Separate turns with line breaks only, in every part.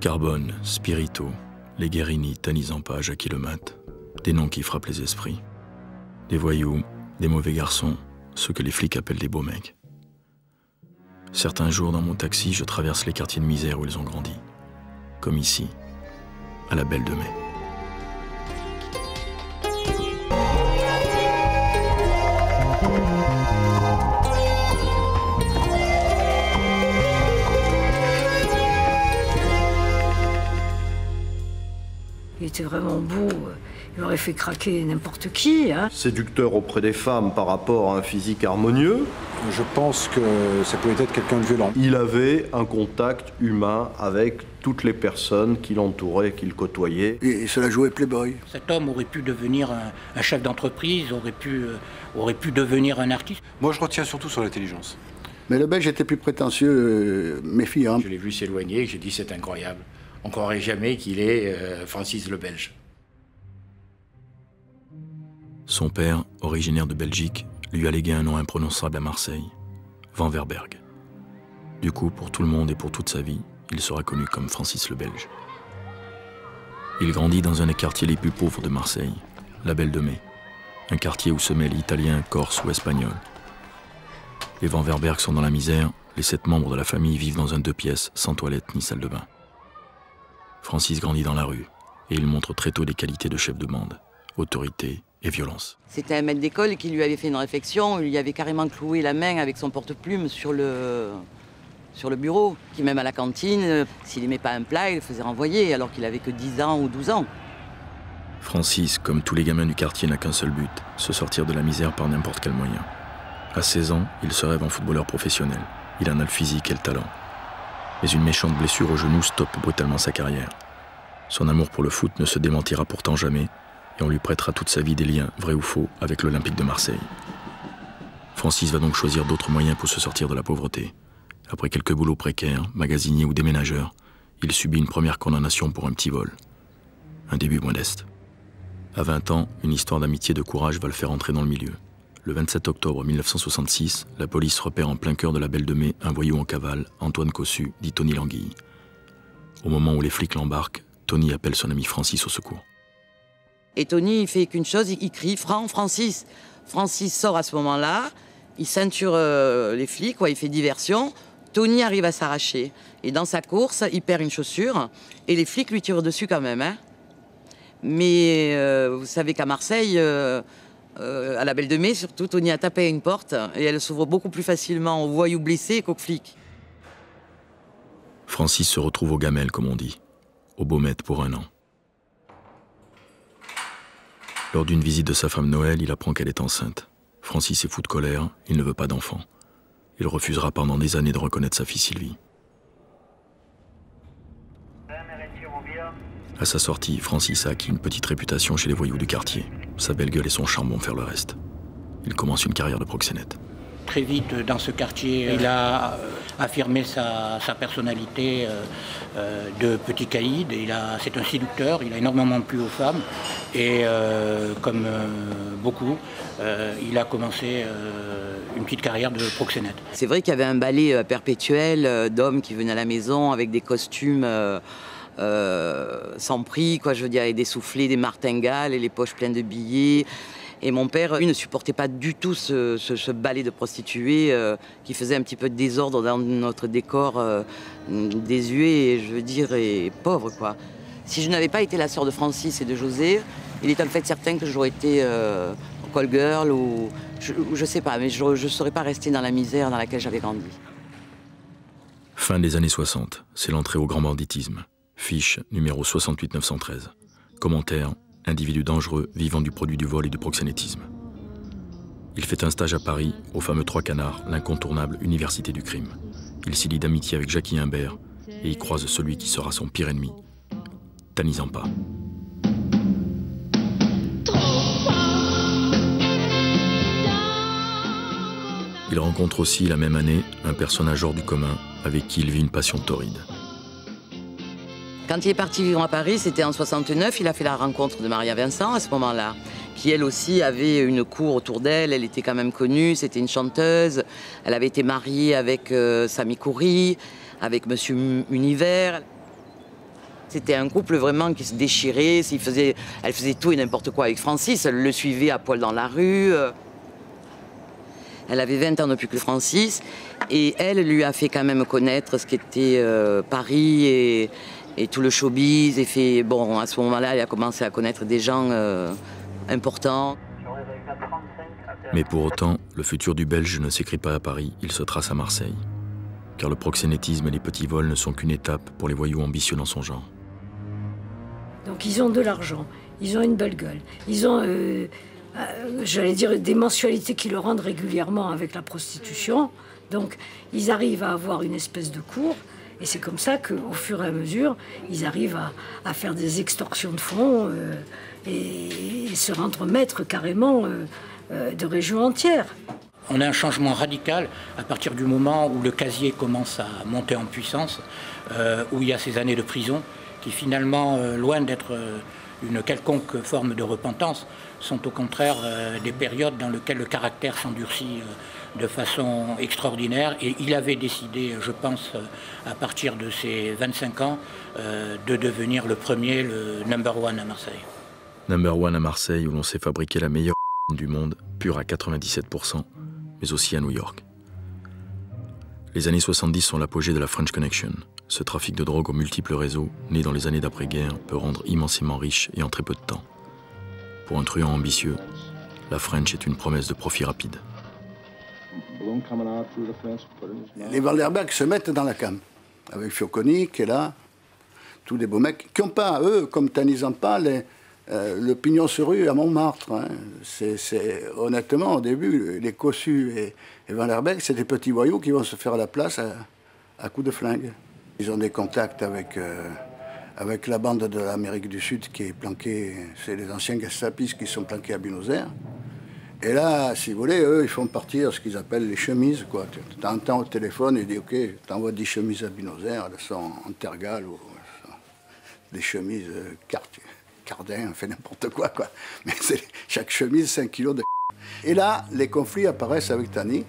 Carbone, Spirito, les Guérini, Tanizampa, Jackie Le Mat, des noms qui frappent les esprits. Des voyous, des mauvais garçons, ceux que les flics appellent des beaux mecs. Certains jours, dans mon taxi, je traverse les quartiers de misère où ils ont grandi. Comme ici, à la Belle de Mai.
Il était vraiment beau, il aurait fait craquer n'importe qui. Hein.
Séducteur auprès des femmes par rapport à un physique harmonieux.
Je pense que ça pouvait être quelqu'un de violent.
Il avait un contact humain avec toutes les personnes qui l'entouraient, qu'il côtoyait.
Et cela jouait Playboy.
Cet homme aurait pu devenir un chef d'entreprise, aurait pu devenir un artiste.
Moi, je retiens surtout sur l'intelligence.
Mais le Belge était plus prétentieux, méfiant.
Je l'ai vu s'éloigner et j'ai dit c'est incroyable. On ne croirait jamais qu'il est Francis le Belge.
Son père, originaire de Belgique, lui a légué un nom imprononçable à Marseille, Van Verberg. Du coup, pour tout le monde et pour toute sa vie, il sera connu comme Francis le Belge. Il grandit dans un des quartiers les plus pauvres de Marseille, la Belle de Mai, un quartier où se mêlent Italiens, Corses ou Espagnols. Les Van Verberg sont dans la misère, les 7 membres de la famille vivent dans un 2 pièces, sans toilette ni salle de bain. Francis grandit dans la rue et il montre très tôt des qualités de chef de bande, autorité et violence.
C'était un maître d'école qui lui avait fait une réflexion, il lui avait carrément cloué la main avec son porte-plume sur le bureau, qui même à la cantine, s'il n'aimait pas un plat, il le faisait renvoyer alors qu'il avait que 10 ans ou 12 ans.
Francis, comme tous les gamins du quartier, n'a qu'un seul but, se sortir de la misère par n'importe quel moyen. À 16 ans, il se rêve en footballeur professionnel. Il en a le physique et le talent. Mais une méchante blessure au genou stoppe brutalement sa carrière. Son amour pour le foot ne se démentira pourtant jamais et on lui prêtera toute sa vie des liens, vrais ou faux, avec l'Olympique de Marseille. Francis va donc choisir d'autres moyens pour se sortir de la pauvreté. Après quelques boulots précaires, magasinier ou déménageur, il subit une première condamnation pour un petit vol. Un début modeste. À 20 ans, une histoire d'amitié et de courage va le faire entrer dans le milieu. Le 27 octobre 1966, la police repère en plein cœur de la Belle de Mai un voyou en cavale, Antoine Cossu, dit Tony Languille. Au moment où les flics l'embarquent, Tony appelle son ami Francis au secours.
Et Tony, il fait qu'une chose, il crie « Francis !» Francis sort à ce moment-là, il ceinture les flics, il fait diversion. Tony arrive à s'arracher. Et dans sa course, il perd une chaussure et les flics lui tirent dessus quand même. Hein. Mais vous savez qu'à Marseille... à la Belle de Mai, surtout, Tony a tapé à une porte et elle s'ouvre beaucoup plus facilement aux voyous blessés qu'aux flics.
Francis se retrouve au Gamel, comme on dit, au Baumette pour 1 an. Lors d'une visite de sa femme Noël, il apprend qu'elle est enceinte. Francis est fou de colère, il ne veut pas d'enfant. Il refusera pendant des années de reconnaître sa fille Sylvie. À sa sortie, Francis a acquis une petite réputation chez les voyous du quartier. Sa belle gueule et son charme vont faire le reste. Il commence une carrière de proxénète.
Très vite, dans ce quartier, il a affirmé sa personnalité de petit caïd. C'est un séducteur, il a énormément plu aux femmes. Et comme beaucoup, il a commencé une petite carrière de proxénète.
C'est vrai qu'il y avait un ballet perpétuel d'hommes qui venaient à la maison avec des costumes... sans prix, je veux dire, avec des soufflets, des martingales et les poches pleines de billets. Et mon père, lui, ne supportait pas du tout ce ballet de prostituées qui faisait un petit peu de désordre dans notre décor désuet et, je veux dire, et pauvre, quoi. Si je n'avais pas été la sœur de Francis et de José, il est en fait certain que j'aurais été call girl ou je sais pas, mais je ne serais pas restée dans la misère dans laquelle j'avais grandi.
Fin des années 60, c'est l'entrée au grand banditisme. Fiche numéro 68 913. Commentaire, individu dangereux vivant du produit du vol et du proxénétisme. Il fait un stage à Paris, au fameux Trois Canards, l'incontournable université du crime. Il s'y lie d'amitié avec Jackie Imbert et y croise celui qui sera son pire ennemi, Tanizampa. Il rencontre aussi la même année un personnage hors du commun avec qui il vit une passion torride.
Quand il est parti vivre à Paris, c'était en 69, il a fait la rencontre de Maria Vincent à ce moment-là, qui elle aussi avait une cour autour d'elle, elle était quand même connue, c'était une chanteuse, elle avait été mariée avec Sami Khoury, avec Monsieur Univers. C'était un couple vraiment qui se déchirait, elle faisait tout et n'importe quoi avec Francis, elle le suivait à poil dans la rue. Elle avait 20 ans de plus que Francis et elle lui a fait quand même connaître ce qu'était Paris et tout le showbiz. Et bon, à ce moment-là, elle a commencé à connaître des gens importants.
Mais pour autant, le futur du Belge ne s'écrit pas à Paris, il se trace à Marseille. Car le proxénétisme et les petits vols ne sont qu'une étape pour les voyous ambitieux dans son genre.
Donc ils ont de l'argent, ils ont une belle gueule, ils ont, j'allais dire, des mensualités qui le rendent régulièrement avec la prostitution. Donc ils arrivent à avoir une espèce de cours. Et c'est comme ça qu'au fur et à mesure, ils arrivent à faire des extorsions de fonds et se rendre maître carrément de régions entières.
On a un changement radical à partir du moment où le casier commence à monter en puissance, où il y a ces années de prison qui finalement, loin d'être une quelconque forme de repentance, sont au contraire des périodes dans lesquelles le caractère s'endurcit de façon extraordinaire. Et il avait décidé, je pense, à partir de ses 25 ans, de devenir le premier, le number one à Marseille.
Number one à Marseille, où l'on sait fabriquer la meilleure du monde, pure à 97%, mais aussi à New York. Les années 70 sont l'apogée de la French Connection. Ce trafic de drogue aux multiples réseaux, né dans les années d'après-guerre, peut rendre immensément riche et en très peu de temps. Pour un truand ambitieux, la French est une promesse de profit rapide.
Les Vanderberg se mettent dans la cam, avec Fioconi qui est là, tous des beaux mecs, qui n'ont pas, eux, comme Tanizampa, le pignon sur rue à Montmartre. Hein. Honnêtement, au début, les Cossus et Vanderberg, c'est des petits voyous qui vont se faire la place à coups de flingue. Ils ont des contacts avec la bande de l'Amérique du Sud qui est planquée, c'est les anciens gestapistes qui sont planqués à Buenos Aires. Et là, si vous voulez, eux, ils font partir ce qu'ils appellent les chemises, quoi. Tu entends au téléphone et dis, OK, t'envoies 10 chemises à Buenos Aires, elles sont en tergal ou des chemises Cardin, on fait n'importe quoi, quoi. Mais chaque chemise, 5 kilos de... Et là, les conflits apparaissent avec Tani,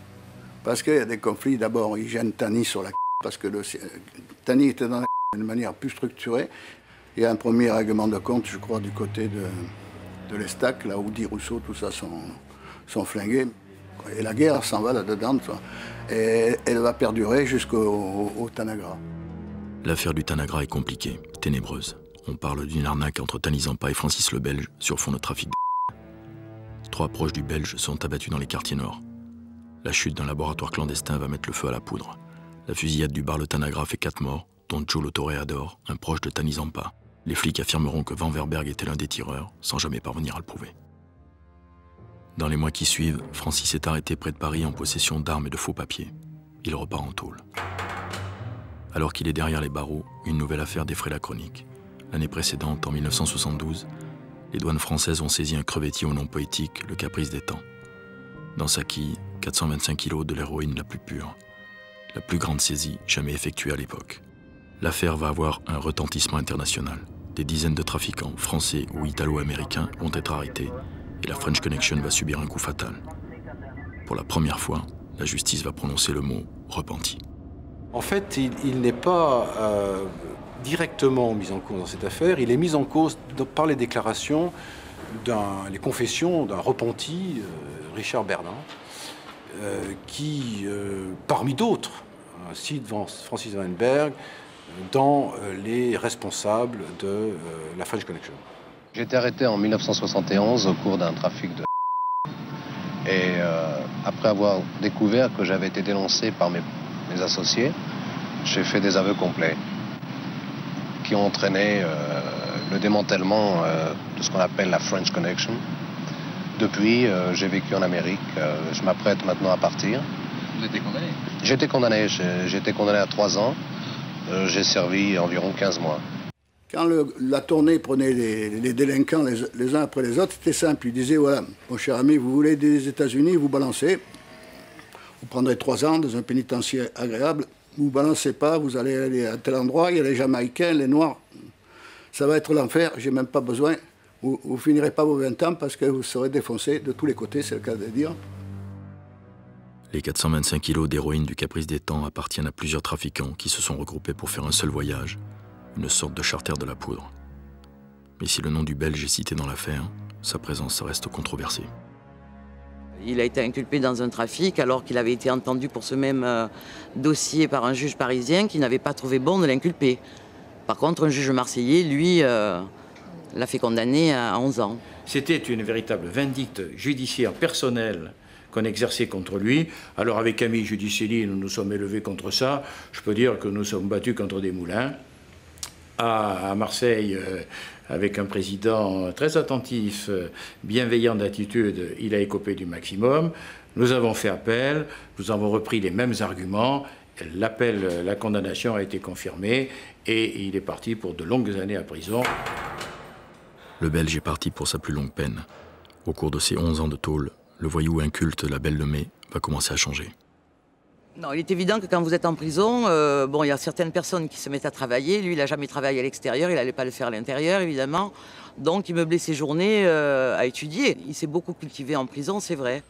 parce qu'il y a des conflits, d'abord, ils gênent Tani sur la... parce que Tani était dans la... d'une manière plus structurée. Il y a un premier règlement de compte, je crois, du côté de l'Estac, là où Di Rousseau, tout ça, sont flingués. Et la guerre s'en va là-dedans, et elle va perdurer jusqu'au Tanagra.
L'affaire du Tanagra est compliquée, ténébreuse. On parle d'une arnaque entre Tanizampa et Francis le Belge sur fond de trafic de... 3 proches du Belge sont abattus dans les quartiers nord. La chute d'un laboratoire clandestin va mettre le feu à la poudre. La fusillade du bar Le Tanagra fait 4 morts, dont Joe le Toreador, un proche de Tanizampa. Les flics affirmeront que Vanderberg était l'un des tireurs, sans jamais parvenir à le prouver. Dans les mois qui suivent, Francis est arrêté près de Paris en possession d'armes et de faux papiers. Il repart en tôle. Alors qu'il est derrière les barreaux, une nouvelle affaire défraie la chronique. L'année précédente, en 1972, les douanes françaises ont saisi un crevettier au nom poétique, le Caprice des Temps. Dans sa quille, 425 kilos de l'héroïne la plus pure. La plus grande saisie jamais effectuée à l'époque. L'affaire va avoir un retentissement international. Des dizaines de trafiquants, français ou italo-américains, vont être arrêtés et la French Connection va subir un coup fatal. Pour la première fois, la justice va prononcer le mot « repenti ».
En fait, il n'est pas directement mis en cause dans cette affaire, il est mis en cause par les déclarations, les confessions d'un repenti, Richard Berlin, qui, parmi d'autres, cite Francis Vanderberg dans les responsables de la French Connection.
J'ai été arrêté en 1971 au cours d'un trafic de... Et après avoir découvert que j'avais été dénoncé par mes associés, j'ai fait des aveux complets qui ont entraîné le démantèlement de ce qu'on appelle la French Connection. Depuis, j'ai vécu en Amérique. Je m'apprête maintenant à partir.
Vous avez été condamné?
J'ai été condamné. J'ai été condamné à 3 ans. J'ai servi environ 15 mois.
Quand la tournée prenait les délinquants les uns après les autres, c'était simple. Il disait, voilà, mon cher ami, vous voulez des États-Unis, vous balancez. Vous prendrez 3 ans dans un pénitencier agréable. Vous balancez pas, vous allez aller à tel endroit, il y a les Jamaïcains, les Noirs. Ça va être l'enfer, j'ai même pas besoin. Vous finirez pas vos 20 ans parce que vous serez défoncé de tous les côtés, c'est le cas de dire.
Les 425 kilos d'héroïne du Caprice des Temps appartiennent à plusieurs trafiquants qui se sont regroupés pour faire un seul voyage. une sorte de charter de la poudre. Mais si le nom du Belge est cité dans l'affaire, sa présence reste controversée.
Il a été inculpé dans un trafic alors qu'il avait été entendu pour ce même dossier par un juge parisien qui n'avait pas trouvé bon de l'inculper. Par contre, un juge marseillais, lui, l'a fait condamner à 11 ans.
C'était une véritable vindicte judiciaire personnelle qu'on exerçait contre lui. Alors avec Camille Giudicelli, nous nous sommes élevés contre ça. Je peux dire que nous sommes battus contre des moulins. À Marseille, avec un président très attentif, bienveillant d'attitude, il a écopé du maximum. Nous avons fait appel, nous avons repris les mêmes arguments. L'appel, la condamnation a été confirmée et il est parti pour de longues années à prison.
Le Belge est parti pour sa plus longue peine. Au cours de ses 11 ans de tôle, le voyou inculte La Belle de Mai va commencer à changer.
Non, il est évident que quand vous êtes en prison, bon, il y a certaines personnes qui se mettent à travailler. Lui, il n'a jamais travaillé à l'extérieur, il n'allait pas le faire à l'intérieur, évidemment. Donc, il meublait ses journées à étudier. Il s'est beaucoup cultivé en prison, c'est vrai.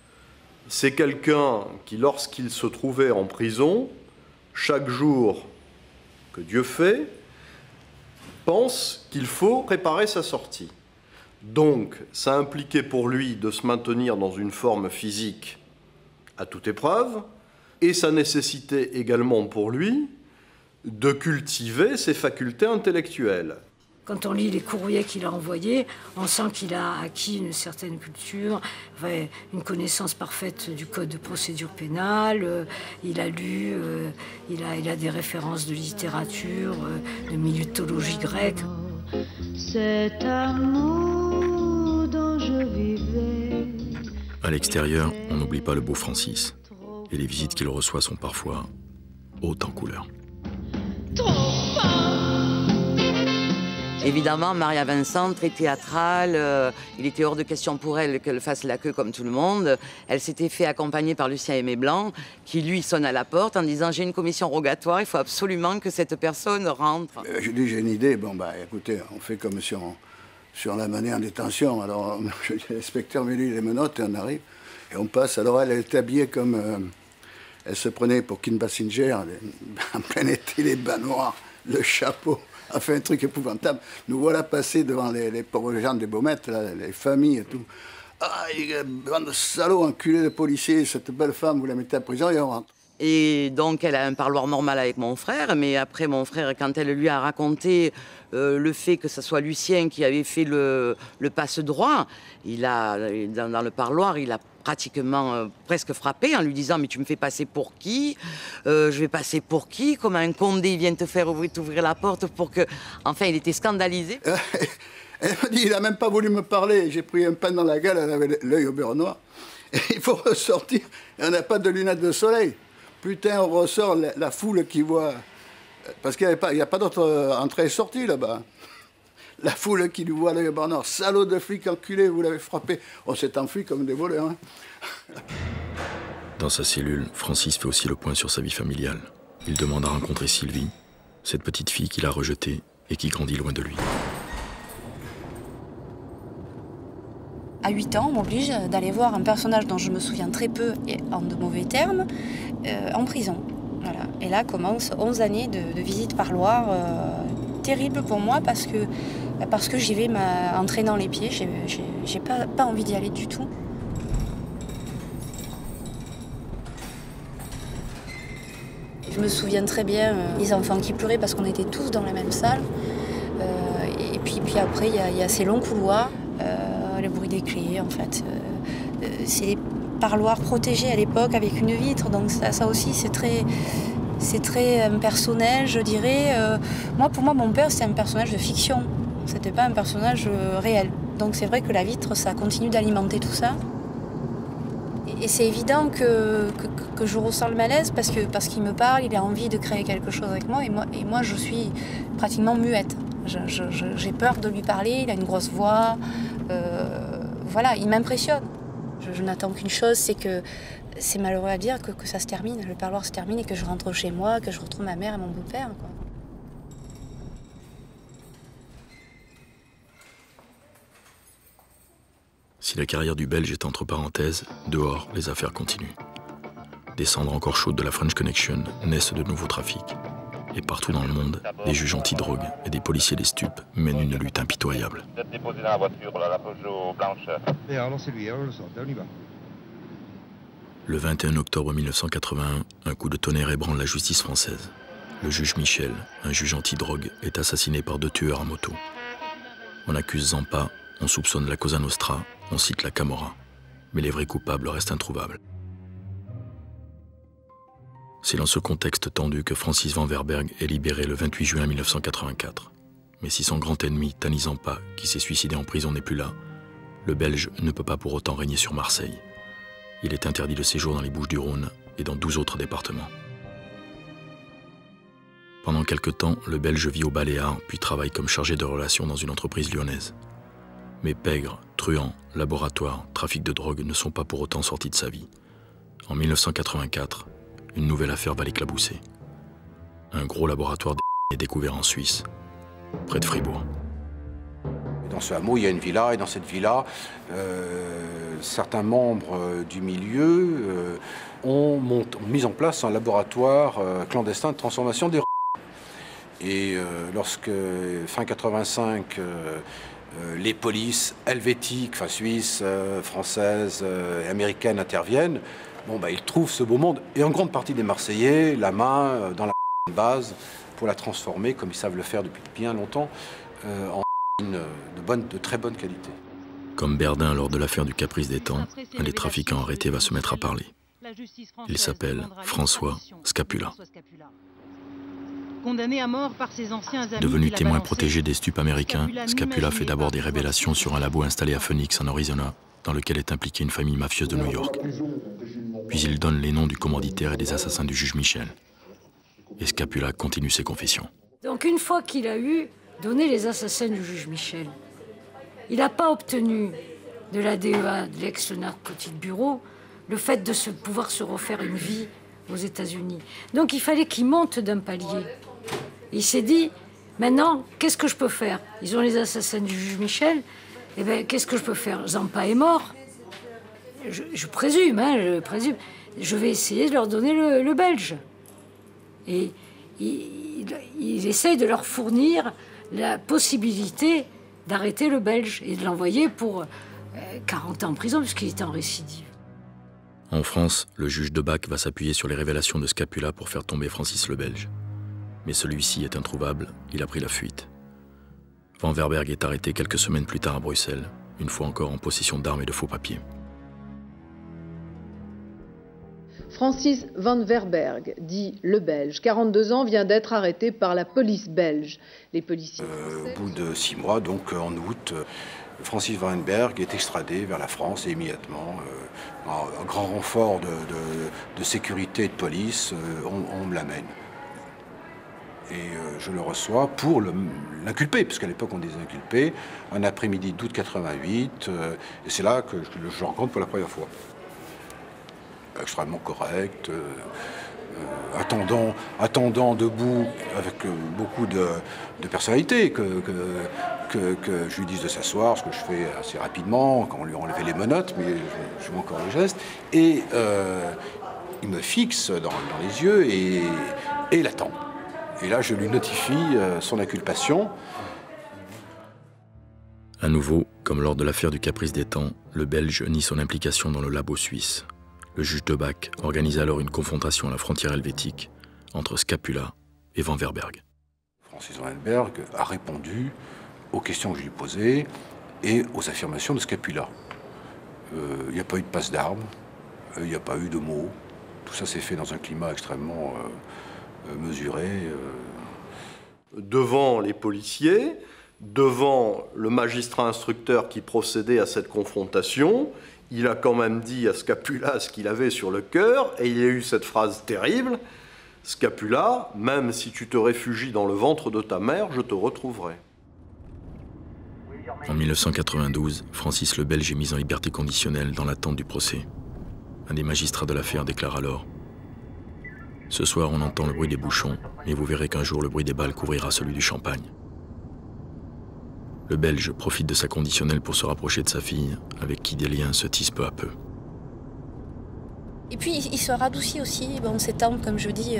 C'est quelqu'un qui, lorsqu'il se trouvait en prison, chaque jour que Dieu fait, pense qu'il faut préparer sa sortie. Donc, ça impliquait pour lui de se maintenir dans une forme physique à toute épreuve, et ça nécessitait également pour lui de cultiver ses facultés intellectuelles.
Quand on lit les courriers qu'il a envoyés, on sent qu'il a acquis une certaine culture, une connaissance parfaite du code de procédure pénale. Il a lu, il a des références de littérature, de mythologie grecque.
Cet amour dont je vivais.
À l'extérieur, on n'oublie pas le beau Francis. Et les visites qu'il reçoit sont parfois hautes en couleur.
Évidemment, Maria Vincent, très théâtrale, il était hors de question pour elle qu'elle fasse la queue comme tout le monde. Elle s'était fait accompagner par Lucien Aimé Blanc, qui lui sonne à la porte en disant « J'ai une commission rogatoire, il faut absolument que cette personne rentre ».
Je dis « J'ai une idée, bon bah écoutez, on fait comme si on la menait en détention ». Alors je dis « L'inspecteur met lui les menottes et on arrive. Et on passe, alors elle était habillée comme... elle se prenait pour Kim Basinger, en plein été, les bas noirs, le chapeau, a fait un truc épouvantable. Nous voilà passés devant les pauvres gens des Baumettes, là, les familles et tout. Ah, bande de salauds, enculés de policiers, cette belle femme, vous la mettez à prison et on rentre.
Et donc, elle a un parloir normal avec mon frère, mais après, mon frère, quand elle lui a raconté le fait que ce soit Lucien qui avait fait le passe-droit, dans le parloir, il a pratiquement presque frappé en lui disant « Mais tu me fais passer pour qui ? Je vais passer pour qui ? Comment un condé vient te faire t'ouvrir la porte pour que... » Enfin, il était scandalisé.
Elle m'a dit « Il n'a même pas voulu me parler. J'ai pris un pain dans la gueule, elle avait l'œil au beurre noir. Et il faut ressortir, et on n'a pas de lunettes de soleil. Putain, on ressort la foule qui voit... Parce qu'il n'y a pas d'autre entrée et sortie là-bas. La foule qui lui voit l'œil au beurre noir. Salaud de flic enculé, vous l'avez frappé. On s'est enfui comme des voleurs. Hein.
Dans sa cellule, Francis fait aussi le point sur sa vie familiale. Il demande à rencontrer Sylvie, cette petite fille qu'il a rejetée et qui grandit loin de lui.
À 8 ans, on m'oblige d'aller voir un personnage dont je me souviens très peu et en de mauvais termes, en prison. Voilà. Et là commencent 11 années de visite parloir, terrible pour moi parce que j'y vais en traînant les pieds, j'ai pas envie d'y aller du tout. Je me souviens très bien les enfants qui pleuraient parce qu'on était tous dans la même salle. Et puis après, il y a ces longs couloirs, le bruit des clés, en fait. C'est des parloirs protégés à l'époque avec une vitre, donc ça aussi, c'est très personnel, je dirais. Pour moi, mon père, c'était un personnage de fiction. C'était pas un personnage réel. Donc c'est vrai que la vitre, ça continue d'alimenter tout ça. Et c'est évident que je ressens le malaise parce qu'il me parle, il a envie de créer quelque chose avec moi, et moi je suis pratiquement muette. J'ai peur de lui parler, il a une grosse voix, voilà, il m'impressionne. Je n'attends qu'une chose, c'est que c'est malheureux à dire que ça se termine, le parloir se termine et que je rentre chez moi, que je retrouve ma mère et mon beau-père, quoi.
Si la carrière du Belge est entre parenthèses, dehors, les affaires continuent. Des cendres encore chaudes de la French Connection naissent de nouveaux trafics. Et partout dans le monde, des juges anti-drogue et des policiers des stupes mènent une lutte impitoyable.
Déposé dans la voiture, la Peugeot blanche.
Et alors c'est lui, on le sort, on y va.
Le 21 octobre 1981, un coup de tonnerre ébranle la justice française. Le juge Michel, un juge anti-drogue, est assassiné par 2 tueurs à moto. On accuse Zampa, on soupçonne la Cosa Nostra, on cite la Camorra. Mais les vrais coupables restent introuvables. C'est dans ce contexte tendu que Francis Van Werberghe est libéré le 28 juin 1984. Mais si son grand ennemi, Thani Zampa, qui s'est suicidé en prison, n'est plus là, le Belge ne peut pas pour autant régner sur Marseille. Il est interdit de séjour dans les Bouches-du-Rhône et dans 12 autres départements. Pendant quelque temps, le Belge vit aux Baléares, puis travaille comme chargé de relations dans une entreprise lyonnaise. Mais pègres, truands, laboratoires, trafic de drogue ne sont pas pour autant sortis de sa vie. En 1984, une nouvelle affaire va l'éclabousser. Un gros laboratoire est découvert en Suisse, près de Fribourg.
Dans ce hameau, il y a une villa, et dans cette villa, certains membres du milieu ont mis en place un laboratoire clandestin de transformation des Et lorsque, fin 85, les polices helvétiques, enfin suisses, françaises et américaines interviennent, bon, bah, ils trouvent ce beau monde. Et en grande partie des Marseillais, la main dans la base pour la transformer, comme ils savent le faire depuis bien longtemps, en de très bonne qualité.
Comme Berdin lors de l'affaire du Caprice des Temps, un des trafiquants arrêtés va se mettre à parler. Il s'appelle François Scapula.
Condamné à mort par ses anciens amis.
Devenu témoin protégé des stupes américains, Scapula fait d'abord des révélations sur un labo installé à Phoenix, en Arizona, dans lequel est impliquée une famille mafieuse de New York. Puis il donne les noms du commanditaire et des assassins du juge Michel. Et Scapula continue ses confessions.
Donc une fois qu'il a donné les assassins du juge Michel, il n'a pas obtenu de la DEA, de l'ex-narcotique bureau, le fait de pouvoir se refaire une vie aux États-Unis. Donc il fallait qu'il monte d'un palier. Et il s'est dit, maintenant, qu'est-ce que je peux faire? Ils ont les assassins du juge Michel, eh bien, qu'est-ce que je peux faire? Zampa est mort. Je présume, je présume. Je vais essayer de leur donner le Belge. Et il essaye de leur fournir la possibilité d'arrêter le Belge et de l'envoyer pour 40 ans en prison, puisqu'il était en récidive.
En France, le juge Debac va s'appuyer sur les révélations de Scapula pour faire tomber Francis le Belge. Mais celui-ci est introuvable, il a pris la fuite. Van Werberghe est arrêté quelques semaines plus tard à Bruxelles, une fois encore en possession d'armes et de faux papiers.
Francis Van Werberghe, dit le Belge, 42 ans, vient d'être arrêté par la police belge. Les policiers
au bout de 6 mois, donc en août, Francis Van Werberghe est extradé vers la France et immédiatement, un grand renfort de sécurité et de police, on me l'amène. Et je le reçois pour l'inculper, parce qu'à l'époque on disait inculper, un après-midi d'août 88, et c'est là que je le rencontre pour la première fois. Extrêmement correct, attendant debout avec beaucoup de personnalité, que je lui dise de s'asseoir, ce que je fais assez rapidement, quand on lui enlevait les menottes, mais je vois encore le geste, et il me fixe dans les yeux et il attend. Et là, je lui notifie son inculpation.
À nouveau, comme lors de l'affaire du Caprice des Temps, le Belge nie son implication dans le labo suisse. Le juge Debac organise alors une confrontation à la frontière helvétique entre Scapula et Van Werberghe.
Francis Van Werberghe a répondu aux questions que je lui posais et aux affirmations de Scapula. Il n'y a pas eu de passe d'armes, il n'y a pas eu de mots. Tout ça s'est fait dans un climat extrêmement mesuré.
Devant les policiers, devant le magistrat instructeur qui procédait à cette confrontation, il a quand même dit à Scapula ce qu'il avait sur le cœur, et il y a eu cette phrase terrible, « Scapula, même si tu te réfugies dans le ventre de ta mère, je te retrouverai. »
En 1992, Francis le Belge est mis en liberté conditionnelle dans l'attente du procès. Un des magistrats de l'affaire déclare alors « Ce soir, on entend le bruit des bouchons, et vous verrez qu'un jour, le bruit des balles couvrira celui du champagne. » Le Belge profite de sa conditionnelle pour se rapprocher de sa fille, avec qui des liens se tissent peu à peu.
Et puis il se radoucit aussi. Bon, ses tempes, comme je dis,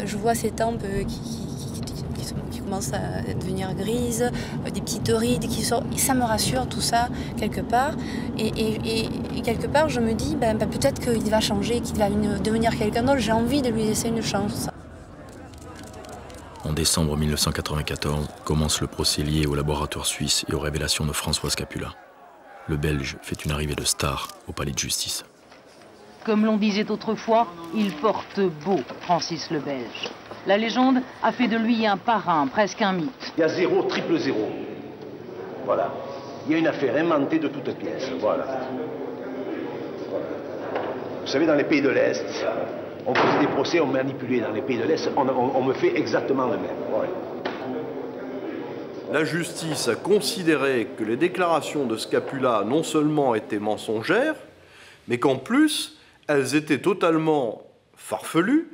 je vois ses tempes qui commencent à devenir grises, des petites rides qui sortent. Ça me rassure tout ça, quelque part. Et quelque part, je me dis, peut-être qu'il va changer, qu'il va devenir quelqu'un d'autre. J'ai envie de lui laisser une chance.
En décembre 1994, commence le procès lié au laboratoire suisse et aux révélations de François Scapula. Le Belge fait une arrivée de star au palais de justice.
Comme l'on disait autrefois, il porte beau, Francis le Belge. La légende a fait de lui un parrain, presque un mythe.
Il y a 0, triple 0. Voilà. Il y a une affaire inventée de toutes pièces. Voilà. Vous savez, dans les pays de l'Est, on faisait des procès, on manipulait. Dans les pays de l'Est, on me fait exactement le même. Ouais.
La justice a considéré que les déclarations de Scapula non seulement étaient mensongères, mais qu'en plus, elles étaient totalement farfelues,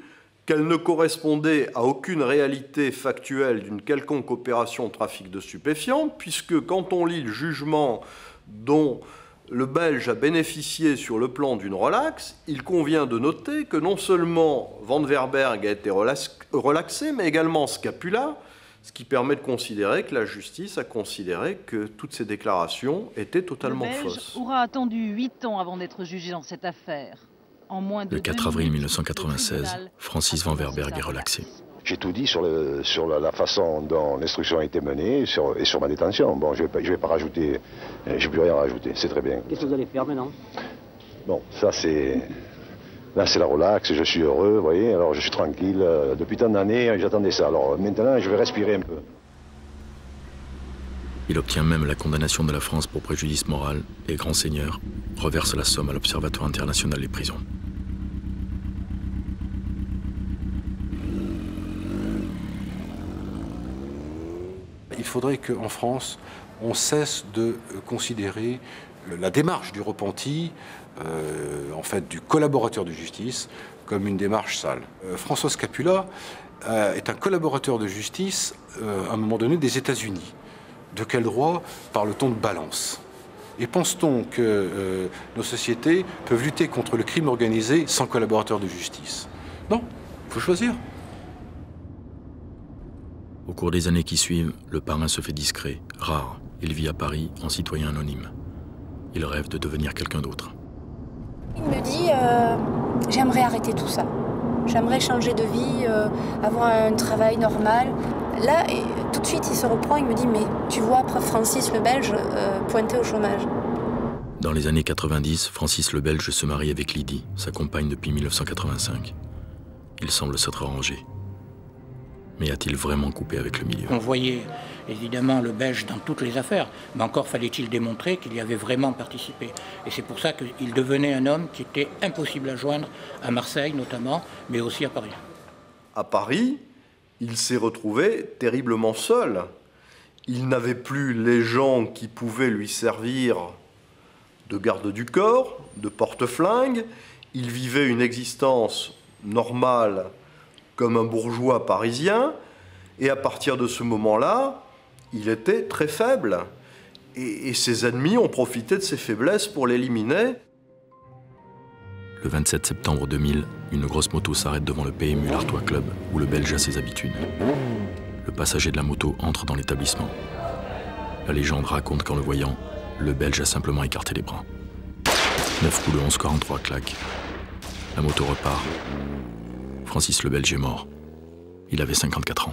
qu'elles ne correspondaient à aucune réalité factuelle d'une quelconque opération de trafic de stupéfiants, puisque quand on lit le jugement dont le Belge a bénéficié sur le plan d'une relaxe, il convient de noter que non seulement Van Verberg a été relaxé, mais également Scapula, ce qui permet de considérer que la justice a considéré que toutes ces déclarations étaient totalement fausses.
Le Belge aura attendu 8 ans avant d'être jugé dans cette affaire. En moins de
le 4 avril 1996, Francis Van Verberg est relaxé.
J'ai tout dit sur la façon dont l'instruction a été menée et sur ma détention. Bon, je vais pas rajouter, j'ai plus rien à rajouter, c'est très bien.
Qu'est-ce que vous allez faire maintenant?
Bon, ça c'est... Là, c'est la relax, je suis heureux, vous voyez, alors je suis tranquille. Depuis tant d'années, j'attendais ça. Alors maintenant, je vais respirer un peu.
Il obtient même la condamnation de la France pour préjudice moral et, grand seigneur, reverse la somme à l'Observatoire international des prisons.
Il faudrait qu'en France, on cesse de considérer la démarche du repenti, en fait du collaborateur de justice, comme une démarche sale. François Scapula est un collaborateur de justice, à un moment donné, des États-Unis. De quel droit parle-t-on de balance? Et pense-t-on que nos sociétés peuvent lutter contre le crime organisé sans collaborateur de justice? Non, il faut choisir.
Au cours des années qui suivent, le parrain se fait discret, rare. Il vit à Paris en citoyen anonyme. Il rêve de devenir quelqu'un d'autre.
Il me dit, j'aimerais arrêter tout ça. J'aimerais changer de vie, avoir un travail normal. Là, tout de suite, il se reprend, il me dit, mais tu vois, Francis le Belge pointé au chômage.
Dans les années 90, Francis le Belge se marie avec Lydie, sa compagne depuis 1985. Il semble s'être arrangé. Mais a-t-il vraiment coupé avec le milieu?
On voyait évidemment le Belge dans toutes les affaires, mais encore fallait-il démontrer qu'il y avait vraiment participé. Et c'est pour ça qu'il devenait un homme qui était impossible à joindre, à Marseille notamment, mais aussi à Paris.
À Paris, il s'est retrouvé terriblement seul. Il n'avait plus les gens qui pouvaient lui servir de garde du corps, de porte-flingue. Il vivait une existence normale comme un bourgeois parisien, et à partir de ce moment-là, il était très faible. Et ses ennemis ont profité de ses faiblesses pour l'éliminer.
Le 27 septembre 2000, une grosse moto s'arrête devant le PMU l'Artois Club, où le Belge a ses habitudes. Le passager de la moto entre dans l'établissement. La légende raconte qu'en le voyant, le Belge a simplement écarté les bras. 9 coups de 11 43 claques. La moto repart. Francis le Belge est mort. Il avait 54 ans.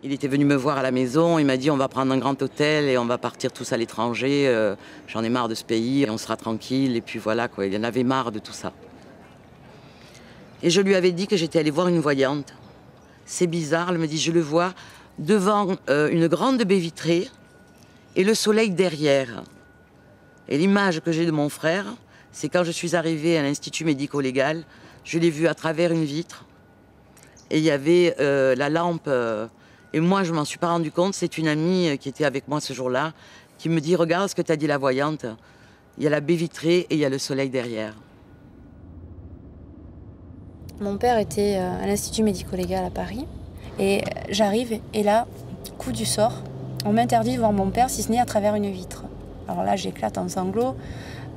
Il était venu me voir à la maison, il m'a dit on va prendre un grand hôtel et on va partir tous à l'étranger. J'en ai marre de ce pays, et on sera tranquille. Et puis voilà, quoi. Il en avait marre de tout ça. Et je lui avais dit que j'étais allée voir une voyante. C'est bizarre, elle me dit je le vois devant une grande baie vitrée et le soleil derrière. Et l'image que j'ai de mon frère, c'est quand je suis arrivée à l'Institut médico-légal, je l'ai vu à travers une vitre et il y avait la lampe. Et moi, je ne m'en suis pas rendu compte. C'est une amie qui était avec moi ce jour-là qui me dit « Regarde ce que t'as dit la voyante. Il y a la baie vitrée et il y a le soleil derrière. »
Mon père était à l'Institut médico-légal à Paris. Et j'arrive et là, coup du sort, on m'interdit de voir mon père si ce n'est à travers une vitre. Alors là, j'éclate en sanglots.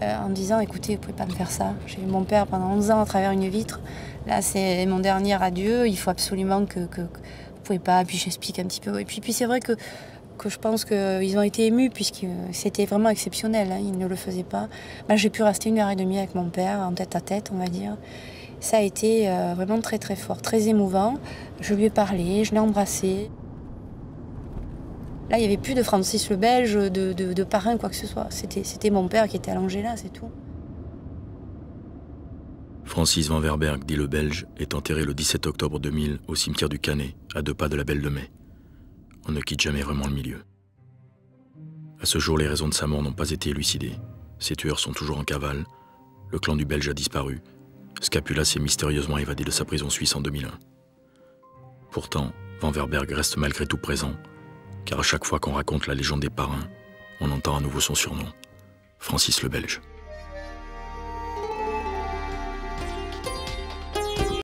en disant écoutez, vous pouvez pas me faire ça. J'ai vu mon père pendant 11 ans à travers une vitre. Là, c'est mon dernier adieu. Il faut absolument que vous pouvez pas. Puis j'explique un petit peu. Et puis c'est vrai que je pense qu'ils ont été émus puisque c'était vraiment exceptionnel. Hein, ils ne le faisaient pas. Moi, j'ai pu rester 1h30 avec mon père en tête à tête, on va dire. Ça a été vraiment très très fort, très émouvant. Je lui ai parlé, je l'ai embrassé. Là, il n'y avait plus de Francis le Belge, de parrain, quoi que ce soit. C'était mon père qui était allongé là, c'est tout.
Francis Van Verberghe, dit le Belge, est enterré le 17 octobre 2000 au cimetière du Canet, à 2 pas de la Belle de Mai. On ne quitte jamais vraiment le milieu. À ce jour, les raisons de sa mort n'ont pas été élucidées. Ses tueurs sont toujours en cavale. Le clan du Belge a disparu. Scapula s'est mystérieusement évadé de sa prison suisse en 2001. Pourtant, Van Verberghe reste malgré tout présent, car à chaque fois qu'on raconte la légende des parrains, on entend à nouveau son surnom, Francis le Belge.